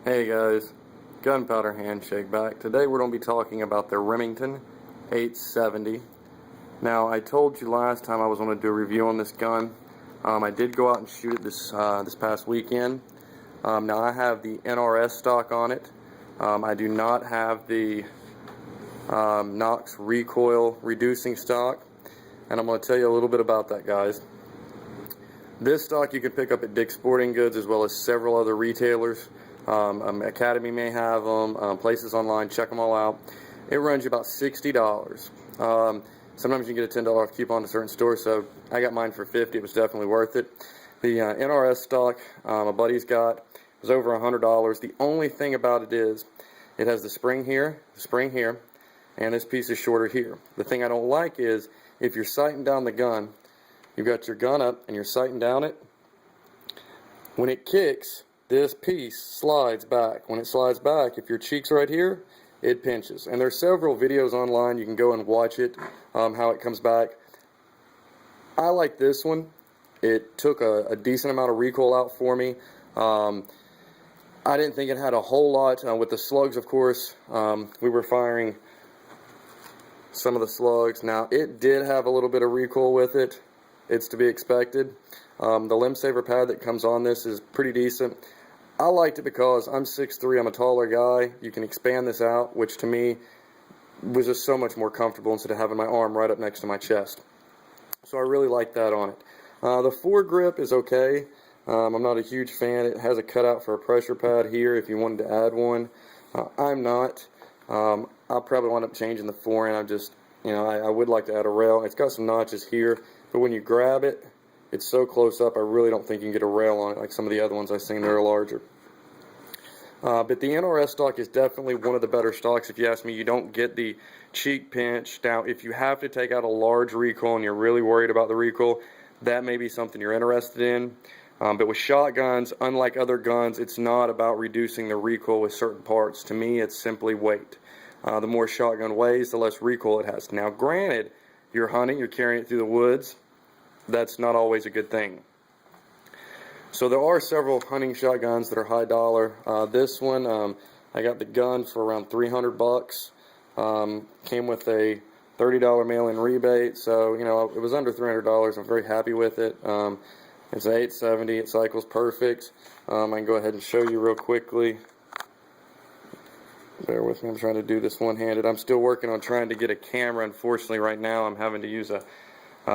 Hey guys, Gunpowder Handshake back. Today we're going to be talking about the Remington 870. Now I told you last time I was going to do a review on this gun. I did go out and shoot it this past weekend. Now I have the NRS stock on it. I do not have the Knox recoil reducing stock, and I'm going to tell you a little bit about that, guys. This stock you can pick up at Dick's Sporting Goods as well as several other retailers. Academy may have them, places online, check them all out. It runs you about $60. Sometimes you can get a $10 off coupon to certain stores, so I got mine for $50. It was definitely worth it. The NRS stock a buddy's got was over $100. The only thing about it is it has the spring here, and this piece is shorter here. The thing I don't like is if you're sighting down the gun, you've got your gun up and you're sighting down it. When it kicks, this piece slides back. When it slides back, if your cheek's right here, it pinches. And there's several videos online. You can go and watch it, how it comes back. I like this one. It took a decent amount of recoil out for me. I didn't think it had a whole lot. With the slugs, of course, we were firing some of the slugs. Now, it did have a little bit of recoil with it. It's to be expected. The limb saver pad that comes on this is pretty decent. I liked it because I'm 6'3", I'm a taller guy. You can expand this out, which to me was just so much more comfortable instead of having my arm right up next to my chest. So I really like that on it. The foregrip is okay. I'm not a huge fan. It has a cutout for a pressure pad here if you wanted to add one. I'm not. I'll probably wind up changing the forend. I would like to add a rail. It's got some notches here, but when you grab it, it's so close up, I really don't think you can get a rail on it like some of the other ones I've seen that are larger. But the NRS stock is definitely one of the better stocks. If you ask me, you don't get the cheek pinch. Now, if you have to take out a large recoil and you're really worried about the recoil, that may be something you're interested in. But with shotguns, unlike other guns, it's not about reducing the recoil with certain parts. To me, it's simply weight. The more shotgun weighs, the less recoil it has. Now, granted, you're hunting, you're carrying it through the woods. That's not always a good thing. So there are several hunting shotguns that are high dollar. This one, I got the gun for around $300. Came with a $30 mail-in rebate, so it was under $300. I'm very happy with it. It's an 870. It cycles perfect. I can go ahead and show you real quickly. Bear with me. I'm trying to do this one-handed. I'm still working on trying to get a camera. Unfortunately, right now I'm having to use a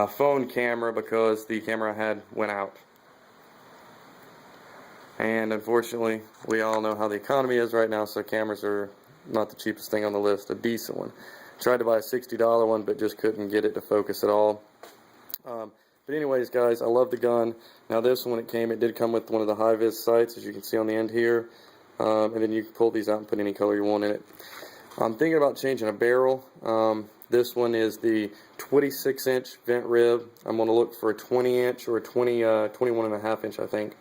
phone camera because the camera I had went out. And unfortunately, we all know how the economy is right now, so cameras are not the cheapest thing on the list. A decent one. Tried to buy a $60 one, but just couldn't get it to focus at all. But anyways, guys, I love the gun. Now this one, when it came, it did come with one of the high-vis sights, as you can see on the end here. And then you can pull these out and put any color you want in it. I'm thinking about changing a barrel. This one is the 26-inch vent rib. I'm going to look for a 20-inch or a 21.5-inch, I think.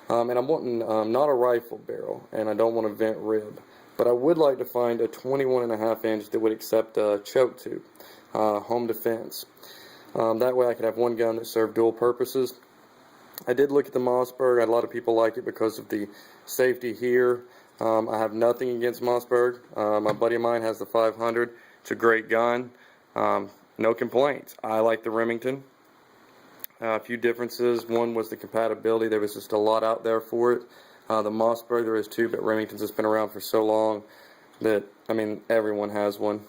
And I'm wanting not a rifle barrel, and I don't want a vent rib. But I would like to find a 21.5-inch that would accept a choke tube, home defense. That way I could have one gun that served dual purposes. I did look at the Mossberg. A lot of people like it because of the safety here. I have nothing against Mossberg. My buddy of mine has the 500. It's a great gun. No complaints. I like the Remington. A few differences. One was the compatibility. There was just a lot out there for it. The Mossberg, there is too, but Remington's just been around for so long that, everyone has one.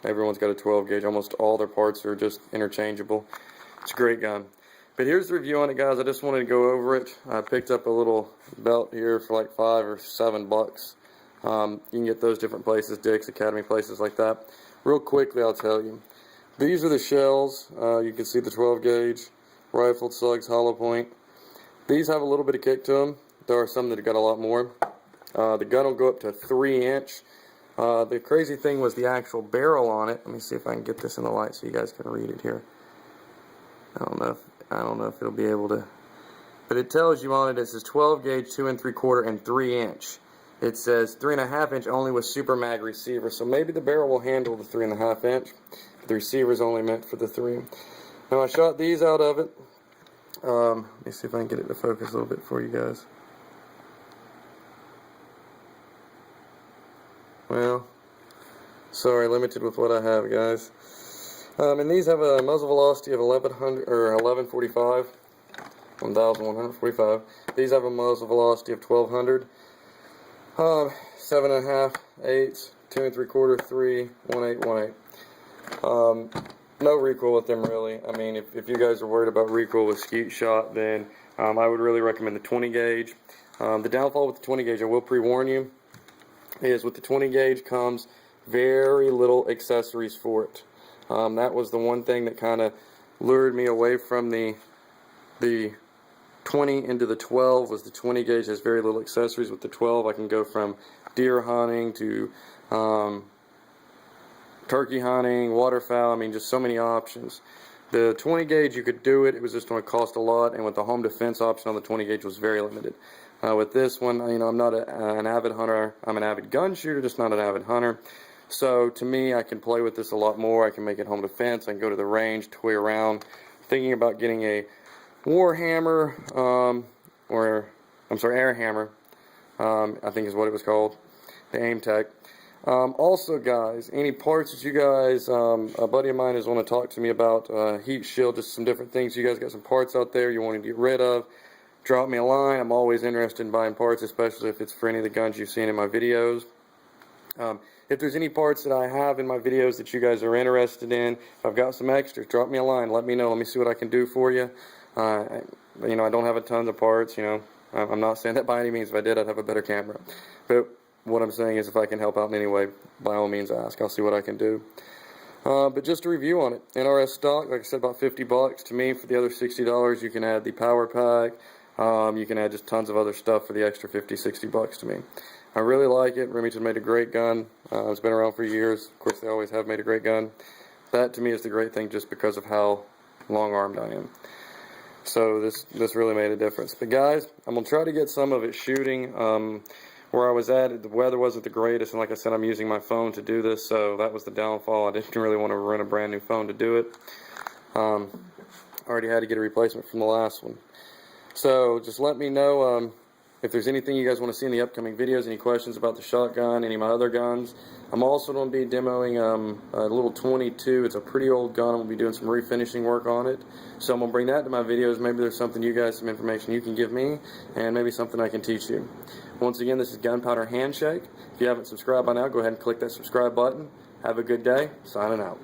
Everyone's got a 12 gauge. Almost all their parts are just interchangeable. It's a great gun. But here's the review on it, guys. I just wanted to go over it. I picked up a little belt here for like $5 or $7. You can get those different places, Dick's, Academy, places like that. Real quickly, I'll tell you. These are the shells. You can see the 12 gauge, rifled slugs, hollow point. These have a little bit of kick to them. There are some that have got a lot more. The gun will go up to 3-inch. The crazy thing was the actual barrel on it. Let me see if I can get this in the light so you guys can read it here. I don't know if it'll be able to, but it tells you on it. It says 12 gauge, 2 3/4, and 3-inch. It says 3.5-inch only with super mag receiver. So maybe the barrel will handle the 3.5-inch. The receiver is only meant for the 3. Now I shot these out of it. Let me see if I can get it to focus a little bit for you guys. Well, sorry, limited with what I have, guys. And these have a muzzle velocity of 1100 or 1145, 1145. These have a muzzle velocity of 1200. 7.5, 8, 2 3/4, 3, 1/8, 1/8. No recoil with them, really. I mean, if you guys are worried about recoil with skeet shot, then I would really recommend the 20 gauge. The downfall with the 20 gauge, I will pre-warn you, is with the 20 gauge comes very little accessories for it. That was the one thing that kind of lured me away from the 20 into the 12. Was the 20 gauge has very little accessories. With the 12, I can go from deer hunting to turkey hunting, waterfowl. I mean, just so many options. The 20 gauge, you could do it. It was just going to cost a lot, and with the home defense option on the 20 gauge was very limited. With this one, you know, I'm not an avid hunter. I'm an avid gun shooter, just not an avid hunter. So to me, I can play with this a lot more. I can make it home defense. I can go to the range, toy around. Thinking about getting a Warhammer, Air Hammer, I think is what it was called, the Aim Tech. Also, guys, any parts that you guys, a buddy of mine is want to talk to me about, heat shield, just some different things. You guys got some parts out there you want to get rid of, drop me a line. I'm always interested in buying parts, especially if it's for any of the guns you've seen in my videos. If there's any parts that I have in my videos that you guys are interested in, if I've got some extras, drop me a line. Let me know. Let me see what I can do for you. You know, I don't have a ton of parts. You know, I'm not saying that by any means. If I did, I'd have a better camera. But what I'm saying is, if I can help out in any way, by all means, ask. I'll see what I can do. But just a review on it. NRS stock, like I said, about $50. To me, for the other $60, you can add the power pack. You can add just tons of other stuff for the extra $50, $60 to me. I really like it. Remington made a great gun. It's been around for years. Of course, they always have made a great gun. That, to me, is the great thing just because of how long-armed I am. So this really made a difference. But guys, I'm going to try to get some of it shooting. Where I was at, the weather wasn't the greatest, and like I said, I'm using my phone to do this, so that was the downfall. I didn't really want to rent a brand new phone to do it. I already had to get a replacement from the last one. So just let me know if there's anything you guys want to see in the upcoming videos, any questions about the shotgun, any of my other guns. I'm also going to be demoing a little 22. It's a pretty old gun. I'm going to be doing some refinishing work on it. So I'm going to bring that to my videos. Maybe there's something you guys, some information you can give me, and maybe something I can teach you. Once again, this is Gunpowder Handshake. If you haven't subscribed by now, go ahead and click that subscribe button. Have a good day. Signing out.